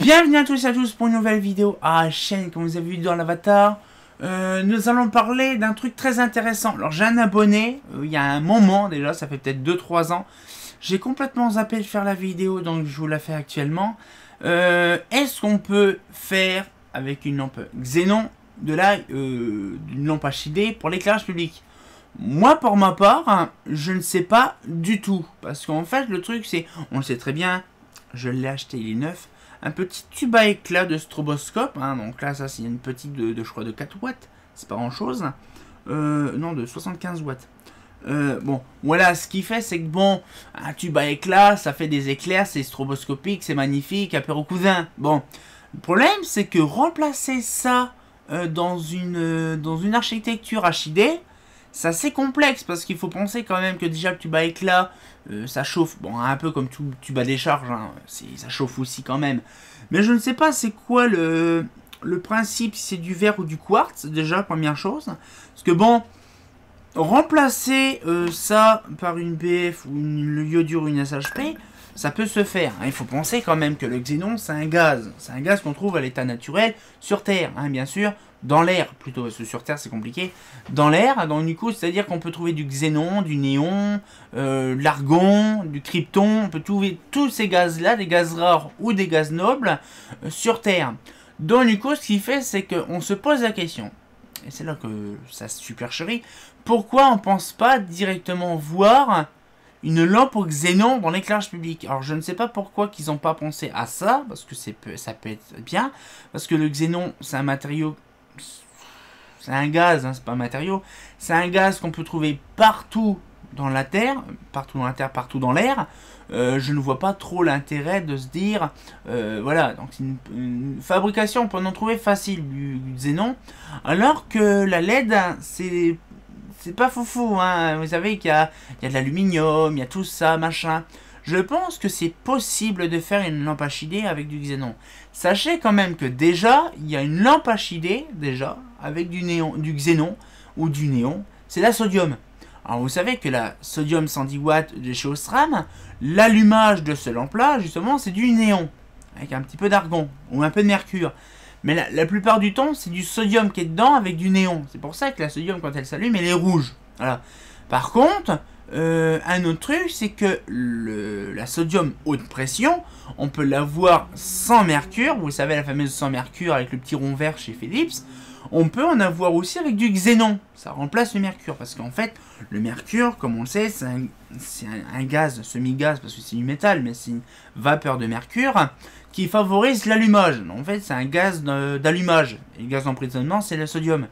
Bienvenue à tous pour une nouvelle vidéo à la chaîne. Comme vous avez vu dans l'avatar, nous allons parler d'un truc très intéressant. Alors j'ai un abonné, il y a un moment déjà, ça fait peut-être 2-3 ans. J'ai complètement zappé de faire la vidéo, donc je vous la fais actuellement. Est-ce qu'on peut faire avec une lampe Xénon une lampe HID pour l'éclairage public? Moi, pour ma part, hein, je ne sais pas du tout. Parce qu'en fait, le truc, c'est... On le sait très bien, je l'ai acheté, il est neuf. Un petit tube à éclat de stroboscope. Hein, donc là, ça, c'est une petite je crois, de 4 watts. C'est pas grand-chose. Non, de 75 watts. Bon, voilà, ce qu'il fait, c'est que bon, un tube à éclat, ça fait des éclairs, c'est stroboscopique, c'est magnifique, apéro cousin. Bon, le problème, c'est que remplacer ça dans une architecture HID, c'est assez complexe parce qu'il faut penser quand même que déjà le tube à éclat, ça chauffe, bon, un peu comme tout tube à décharge, hein, ça chauffe aussi quand même. Mais je ne sais pas c'est quoi le principe, si c'est du verre ou du quartz, déjà, première chose. Parce que bon, remplacer ça par une BF ou une iodure ou une SHP, ça peut se faire. Hein. Il faut penser quand même que le xénon, c'est un gaz. C'est un gaz qu'on trouve à l'état naturel sur Terre, hein, bien sûr. Dans l'air, plutôt, parce que sur Terre, c'est compliqué. Dans l'air, donc du coup, c'est-à-dire qu'on peut trouver du xénon, du néon, de l'argon, du krypton. On peut trouver tous ces gaz-là, des gaz rares ou des gaz nobles, sur Terre. Donc du coup, ce qu'il fait, c'est qu'on se pose la question. Et c'est là que ça se supercherie. Pourquoi on pense pas directement voir une lampe au xénon dans l'éclairage public? Alors je ne sais pas pourquoi qu'ils n'ont pas pensé à ça, parce que ça peut être bien, parce que le xénon c'est un matériau, c'est un gaz, hein, c'est pas un matériau, c'est un gaz qu'on peut trouver partout dans la Terre, partout dans l'air. Je ne vois pas trop l'intérêt de se dire, voilà, donc c'est une fabrication, on peut en trouver facile du xénon, alors que la LED, c'est pas foufou, hein. Vous savez qu'il y a de l'aluminium, il y a tout ça, machin. Je pense que c'est possible de faire une lampe HID avec du xénon. Sachez quand même que déjà, il y a une lampe HID, déjà, avec du xénon ou du néon, c'est la sodium. Alors vous savez que la sodium 110 watts de chez Osram, l'allumage de ce lampe-là, justement, c'est du néon, avec un petit peu d'argon, ou un peu de mercure. Mais la plupart du temps, c'est du sodium qui est dedans avec du néon. C'est pour ça que la sodium, quand elle s'allume, elle est rouge. Voilà. Par contre, un autre truc, c'est que la sodium haute pression, on peut l'avoir sans mercure. Vous savez, la fameuse sans mercure avec le petit rond vert chez Philips. On peut en avoir aussi avec du xénon. Ça remplace le mercure. Parce qu'en fait, le mercure, comme on le sait, c'est un gaz, semi-gaz, parce que c'est du métal, mais c'est une vapeur de mercure qui favorise l'allumage. En fait, c'est un gaz d'allumage. Et le gaz d'emprisonnement, c'est le sodium.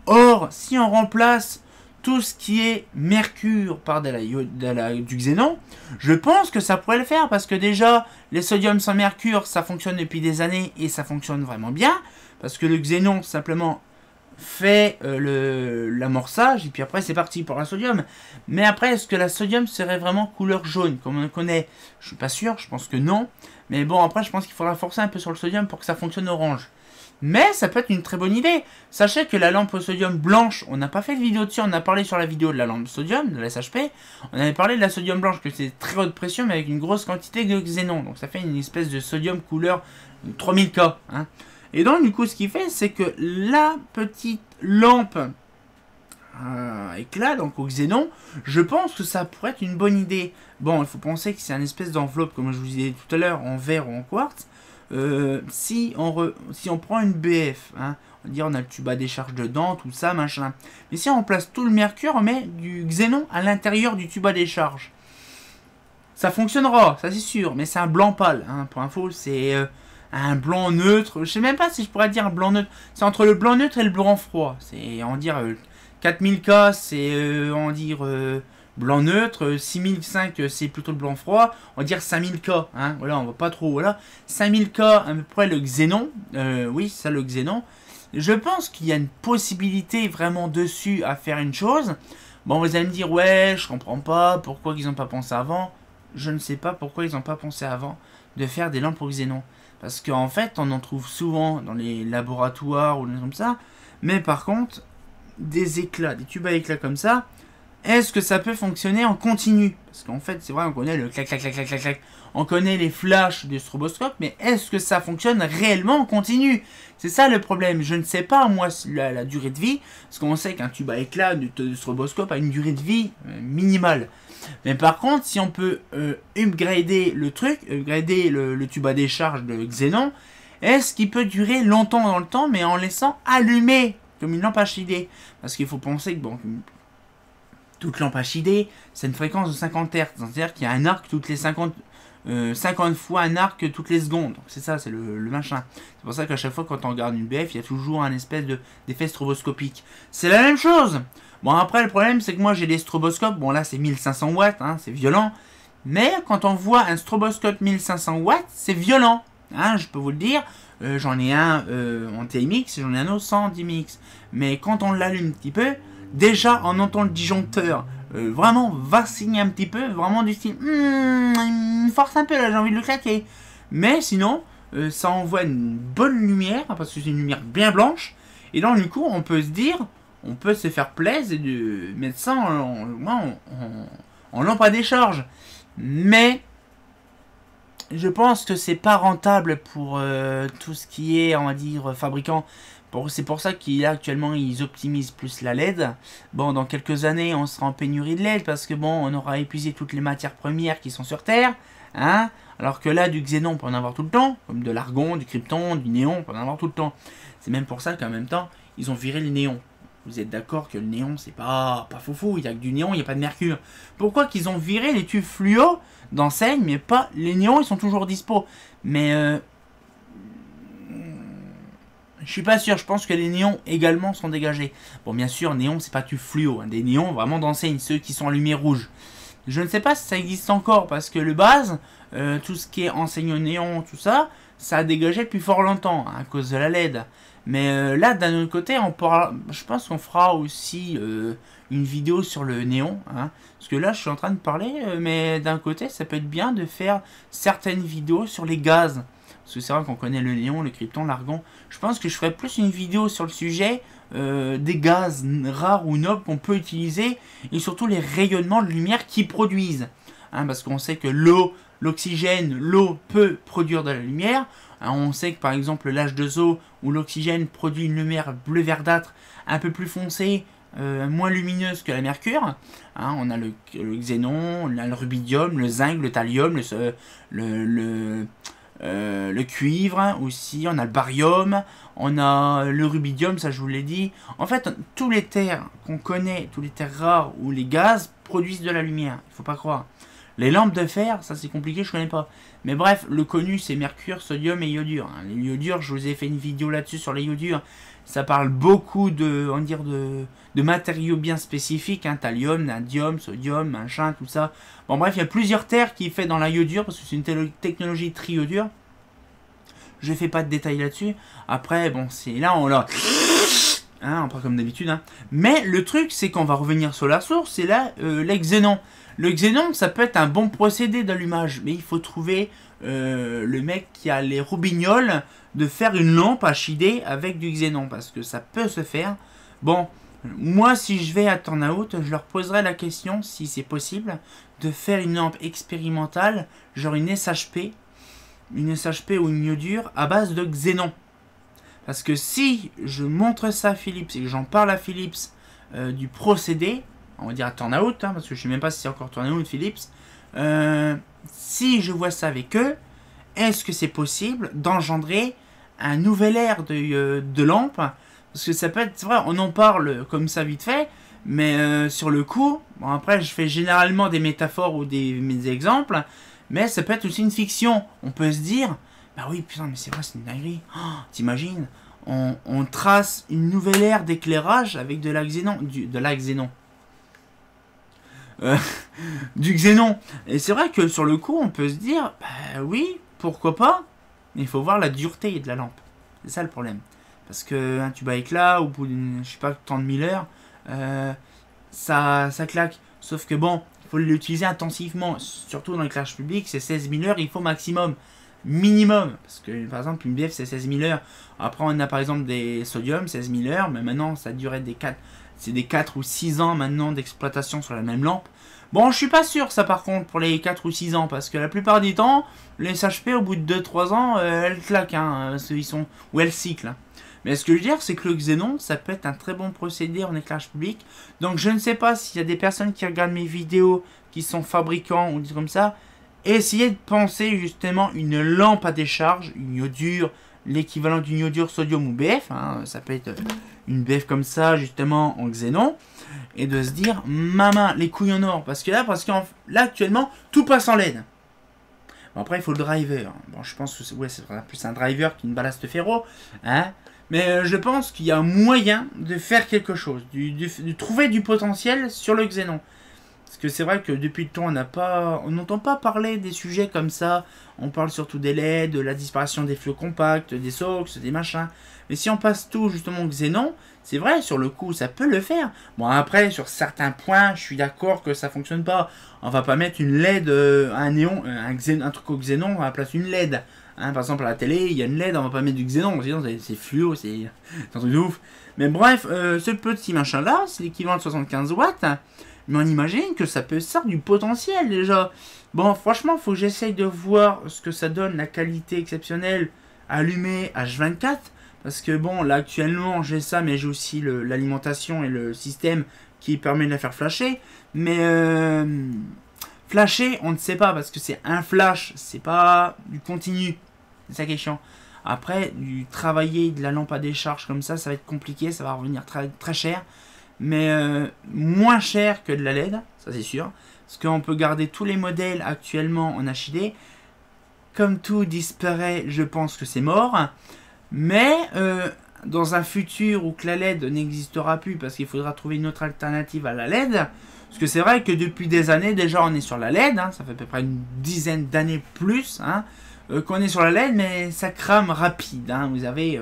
Or, si on remplace tout ce qui est mercure par du xénon, je pense que ça pourrait le faire. Parce que déjà, les sodiums sans mercure, ça fonctionne depuis des années et ça fonctionne vraiment bien. Parce que le xénon, simplement, fait l'amorçage, et puis après c'est parti pour la sodium. Mais après, est-ce que la sodium serait vraiment couleur jaune, comme on le connaît? Je suis pas sûr, je pense que non. Mais bon, après, je pense qu'il faudra forcer un peu sur le sodium pour que ça fonctionne orange. Mais ça peut être une très bonne idée. Sachez que la lampe au sodium blanche, on n'a pas fait de vidéo dessus, on a parlé sur la vidéo de la lampe sodium, de la SHP. On avait parlé de la sodium blanche, que c'est très haute pression, mais avec une grosse quantité de xénon. Donc ça fait une espèce de sodium couleur 3000K. Hein. Et donc, du coup, ce qu'il fait, c'est que la petite lampe éclat, donc au xénon, je pense que ça pourrait être une bonne idée. Bon, il faut penser que c'est une espèce d'enveloppe, comme je vous disais tout à l'heure, en verre ou en quartz. Si on prend une BF, hein, on va dire on a le tube à décharge dedans, tout ça, machin. Mais si on place tout le mercure, on met du xénon à l'intérieur du tube à décharge. Ça fonctionnera, ça c'est sûr, mais c'est un blanc pâle. Hein, pour info, c'est un blanc neutre. Je sais même pas si je pourrais dire un blanc neutre. C'est entre le blanc neutre et le blanc froid. C'est, on va dire, 4000K, c'est, on va dire, blanc neutre. 6005, c'est plutôt le blanc froid. On va dire 5000K. Hein, voilà, on va pas trop, voilà. 5000K, à peu près le xénon. Oui, c'est ça le xénon. Je pense qu'il y a une possibilité vraiment dessus à faire une chose. Bon, vous allez me dire, ouais, je comprends pas. Pourquoi ils n'ont pas pensé avant? Je ne sais pas pourquoi ils n'ont pas pensé avant de faire des lampes au xénon. Parce qu'en fait, on en trouve souvent dans les laboratoires ou des comme ça. Mais par contre, des éclats, des tubes à éclats comme ça, est-ce que ça peut fonctionner en continu? Parce qu'en fait, c'est vrai, on connaît le clac, clac, clac, clac, clac, clac. On connaît les flashs du stroboscope, mais est-ce que ça fonctionne réellement en continu? C'est ça le problème. Je ne sais pas, moi, la durée de vie, parce qu'on sait qu'un tube à éclat de stroboscope a une durée de vie minimale. Mais par contre, si on peut upgrader le truc, upgrader le tube à décharge de Xenon, est-ce qu'il peut durer longtemps dans le temps, mais en laissant allumer, comme une lampe HID? Parce qu'il faut penser que, bon, toute lampe HID, c'est une fréquence de 50 Hz. C'est-à-dire qu'il y a un arc toutes les 50 fois un arc toutes les secondes. C'est ça, c'est le machin. C'est pour ça qu'à chaque fois quand on regarde une BF, il y a toujours un espèce d'effet stroboscopique. C'est la même chose. Bon, après, le problème, c'est que moi, j'ai des stroboscopes. Bon, là, c'est 1500 watts, hein, c'est violent. Mais quand on voit un stroboscope 1500 watts, c'est violent. Hein, je peux vous le dire. J'en ai un en TMX, j'en ai un autre sans DMX. Mais quand on l'allume un petit peu, déjà, on entend le disjoncteur vraiment vaciller un petit peu, vraiment du style il me force un peu là, j'ai envie de le claquer. Mais sinon, ça envoie une bonne lumière, parce que c'est une lumière bien blanche. Et donc, du coup, on peut se dire, on peut se faire plaisir et de mettre ça en lampe à décharge. Mais je pense que c'est pas rentable pour tout ce qui est, on va dire, fabricant. C'est pour ça qu'actuellement ils optimisent plus la LED. Bon, dans quelques années, on sera en pénurie de LED parce que bon, on aura épuisé toutes les matières premières qui sont sur Terre. Hein, alors que là, du xénon, on peut en avoir tout le temps. Comme de l'argon, du krypton, du néon, on peut en avoir tout le temps. C'est même pour ça qu'en même temps, ils ont viré le néon. Vous êtes d'accord que le néon, c'est pas foufou. Il n'y a que du néon, il n'y a pas de mercure. Pourquoi qu'ils ont viré les tubes fluo d'enseigne, mais pas les néons, ils sont toujours dispo. Mais je suis pas sûr, je pense que les néons également sont dégagés. Bon, bien sûr, néon, c'est pas tube fluo, hein, des néons vraiment d'enseigne, ceux qui sont allumés rouges. Je ne sais pas si ça existe encore, parce que le base, tout ce qui est enseigne au néon, tout ça, ça a dégagé depuis fort longtemps, hein, à cause de la LED. Mais là, d'un autre côté, je pense qu'on fera aussi une vidéo sur le néon. Hein, parce que là, je suis en train de parler, mais d'un côté, ça peut être bien de faire certaines vidéos sur les gaz. Parce que c'est vrai qu'on connaît le néon, le krypton, l'argon. Je pense que je ferai plus une vidéo sur le sujet des gaz rares ou nobles qu'on peut utiliser. Et surtout les rayonnements de lumière qu'ils produisent. Hein, parce qu'on sait que l'oxygène, l'eau peut produire de la lumière. Hein, on sait que par exemple l'H2O où l'oxygène produit une lumière bleu verdâtre un peu plus foncée, moins lumineuse que la mercure. Hein, on a le xénon, on a le rubidium, le zinc, le thallium, le cuivre aussi, on a le barium, on a le rubidium, ça je vous l'ai dit. En fait, tous les terres qu'on connaît, tous les terres rares où les gaz produisent de la lumière, il faut pas croire. Les lampes de fer, ça c'est compliqué, je connais pas. Mais bref, le connu c'est mercure, sodium et iodure. Hein. Les iodures, je vous ai fait une vidéo là-dessus sur les iodures. Ça parle beaucoup de matériaux bien spécifiques, hein, thallium, nadium, sodium, machin, tout ça. Bon bref, il y a plusieurs terres qui fait dans la iodure, parce que c'est une technologie triodure. Je fais pas de détails là-dessus. Après, bon, c'est là, on l'a... Hein, on part comme d'habitude. Hein. Mais le truc, c'est qu'on va revenir sur la source, c'est là, les xénons. Le xénon, ça peut être un bon procédé d'allumage, mais il faut trouver le mec qui a les roubignoles de faire une lampe HID avec du xénon, parce que ça peut se faire. Bon, moi, si je vais à Turnout, je leur poserai la question, si c'est possible, de faire une lampe expérimentale, genre une SHP ou une iodure à base de xénon. Parce que si je montre ça à Philips et que j'en parle à Philips du procédé, on va dire à Turnout, hein, parce que je ne sais même pas si c'est encore Turnout Philips, si je vois ça avec eux, est-ce que c'est possible d'engendrer un nouvel ère de lampe? Parce que ça peut être, c'est vrai, on en parle comme ça vite fait, mais sur le coup, bon après je fais généralement des métaphores ou des exemples, mais ça peut être aussi une fiction. On peut se dire, bah oui putain mais c'est vrai c'est une dinguerie, oh, t'imagines, on trace une nouvelle ère d'éclairage avec de la xénon, du xénon. Et c'est vrai que sur le coup, on peut se dire, bah oui, pourquoi pas, mais il faut voir la dureté de la lampe. C'est ça le problème. Parce que un tube à éclat, au bout d'une, je sais pas, tant de 1000 heures, ça claque. Sauf que bon, il faut l'utiliser intensivement. Surtout dans l'éclairage public, c'est 16 000 heures, il faut maximum. Minimum. Parce que par exemple, une BF, c'est 16 000 heures. Après, on a par exemple des sodium, 16 000 heures, mais maintenant, ça durait des 4. c'est des 4 ou 6 ans maintenant d'exploitation sur la même lampe. Bon, je suis pas sûr ça par contre pour les 4 ou 6 ans, parce que la plupart du temps, les SHP au bout de 2-3 ans, elles claquent, hein, ils sont, ou elles cyclent. Mais ce que je veux dire, c'est que le xénon, ça peut être un très bon procédé en éclairage public. Donc je ne sais pas s'il y a des personnes qui regardent mes vidéos, qui sont fabricants ou des trucs comme ça, essayez de penser justement une lampe à décharge, une iodure, l'équivalent d'une iodure sodium ou BF, hein, ça peut être une BF comme ça justement en xénon, et de se dire, maman, les couilles en or, parce que là actuellement, tout passe en LED. Bon, après il faut le driver, bon je pense que c'est plus un driver qu'une ballast ferro, hein. Mais je pense qu'il y a moyen de faire quelque chose, de trouver du potentiel sur le xénon. Parce que c'est vrai que depuis le temps, on n'entend pas parler des sujets comme ça. On parle surtout des LED, de la disparition des fluos compacts, des SOX, des machins. Mais si on passe tout justement au xénon, c'est vrai, sur le coup, ça peut le faire. Bon, après, sur certains points, je suis d'accord que ça fonctionne pas. On va pas mettre une LED, un néon, un truc au xénon à la place d'une LED. Hein, par exemple, à la télé, il y a une LED, on va pas mettre du xénon, sinon c'est fluo, c'est un truc de ouf. Mais bref, ce petit machin-là, c'est l'équivalent de 75 watts. Mais on imagine que ça peut sortir du potentiel déjà. Bon, franchement, il faut que j'essaye de voir ce que ça donne, la qualité exceptionnelle allumée H24. Parce que bon, là actuellement, j'ai ça, mais j'ai aussi l'alimentation et le système qui permet de la faire flasher. Mais flasher, on ne sait pas, parce que c'est un flash, c'est pas du continu. C'est ça qui est chiant. Après, du travailler de la lampe à décharge comme ça va être compliqué, ça va revenir très, très cher. Mais moins cher que de la LED, ça c'est sûr. Parce qu'on peut garder tous les modèles actuellement en HID. Comme tout disparaît, je pense que c'est mort. Mais dans un futur où que la LED n'existera plus, parce qu'il faudra trouver une autre alternative à la LED. Parce que c'est vrai que depuis des années, déjà on est sur la LED. Hein, ça fait à peu près une dizaine d'années plus. Hein, qu'on est sur la LED, mais ça crame rapide. Hein. Vous avez,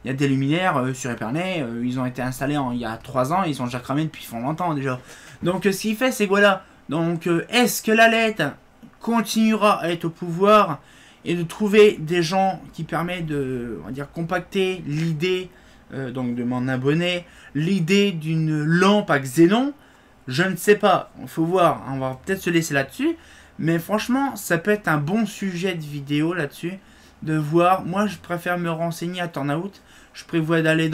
il y a des luminaires sur Épernay, ils ont été installés il y a 3 ans, ils sont déjà cramés depuis longtemps déjà. Donc ce qu'il fait, c'est que voilà. Donc est-ce que la LED continuera à être au pouvoir et de trouver des gens qui permettent de, on va dire, compacter l'idée, donc de m'en abonner, l'idée d'une lampe à xénon? Je ne sais pas, il faut voir, on va peut-être se laisser là-dessus. Mais franchement, ça peut être un bon sujet de vidéo là-dessus, de voir. Moi, je préfère me renseigner à Turnhout. Je prévois d'aller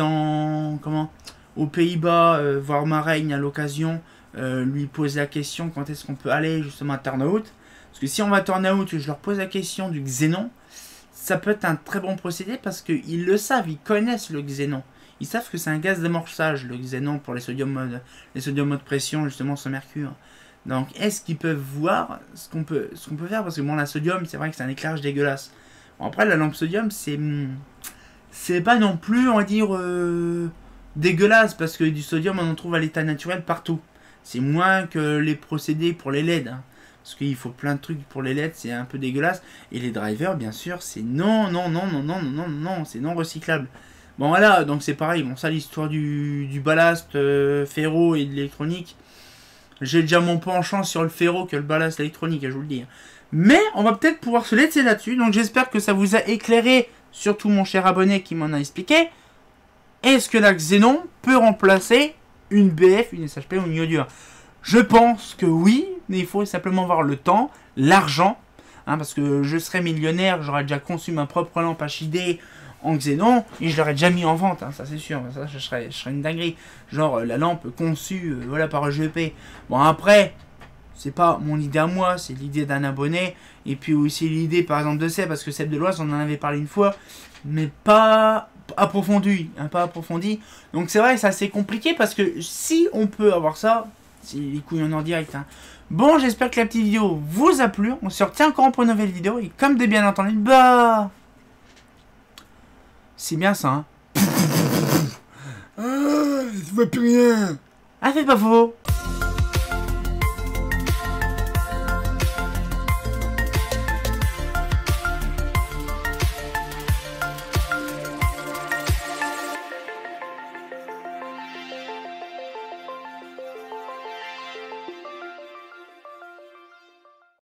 aux Pays-Bas, voir Maregne à l'occasion, lui poser la question quand est-ce qu'on peut aller justement à Turnhout. Parce que si on va à Turnhout, je leur pose la question du xénon, ça peut être un très bon procédé parce qu'ils le savent, ils connaissent le xénon. Ils savent que c'est un gaz d'amorçage, le xénon, pour les sodium haute pression, justement, sur mercure. Donc, est-ce qu'ils peuvent voir ce qu'on peut faire? Parce que bon, la sodium, c'est vrai que c'est un éclairage dégueulasse. Bon, après, la lampe sodium, c'est pas non plus, on va dire, dégueulasse. Parce que du sodium, on en trouve à l'état naturel partout. C'est moins que les procédés pour les LED. Hein. Parce qu'il faut plein de trucs pour les LED, c'est un peu dégueulasse. Et les drivers, bien sûr, c'est non, c'est non recyclable. Bon, voilà, donc c'est pareil. Bon, ça, l'histoire du ballast ferro et de l'électronique. J'ai déjà mon penchant sur le ferro que le ballast électronique, je vous le dis. Mais on va peut-être pouvoir se laisser là-dessus. Donc j'espère que ça vous a éclairé, surtout mon cher abonné qui m'en a expliqué. Est-ce que la xénon peut remplacer une BF, une SHP ou une iodure? Je pense que oui, mais il faut simplement voir le temps, l'argent. Hein, parce que je serais millionnaire, j'aurais déjà conçu ma propre lampe HID en xénon et je l'aurais déjà mis en vente, hein, ça c'est sûr, ça je serais une dinguerie, genre la lampe conçue voilà par EGP. Bon après c'est pas mon idée à moi, c'est l'idée d'un abonné et puis aussi l'idée par exemple de Seb, parce que Seb de l'Oise on en avait parlé une fois mais pas approfondi, hein, pas approfondi. Donc c'est vrai que c'est assez compliqué parce que si on peut avoir ça, c'est les couilles en direct. Hein. Bon, j'espère que la petite vidéo vous a plu, on se retient encore pour une nouvelle vidéo et comme de bien entendu, bah c'est bien ça, hein. Ah, je vois plus rien. Ah, c'est pas faux.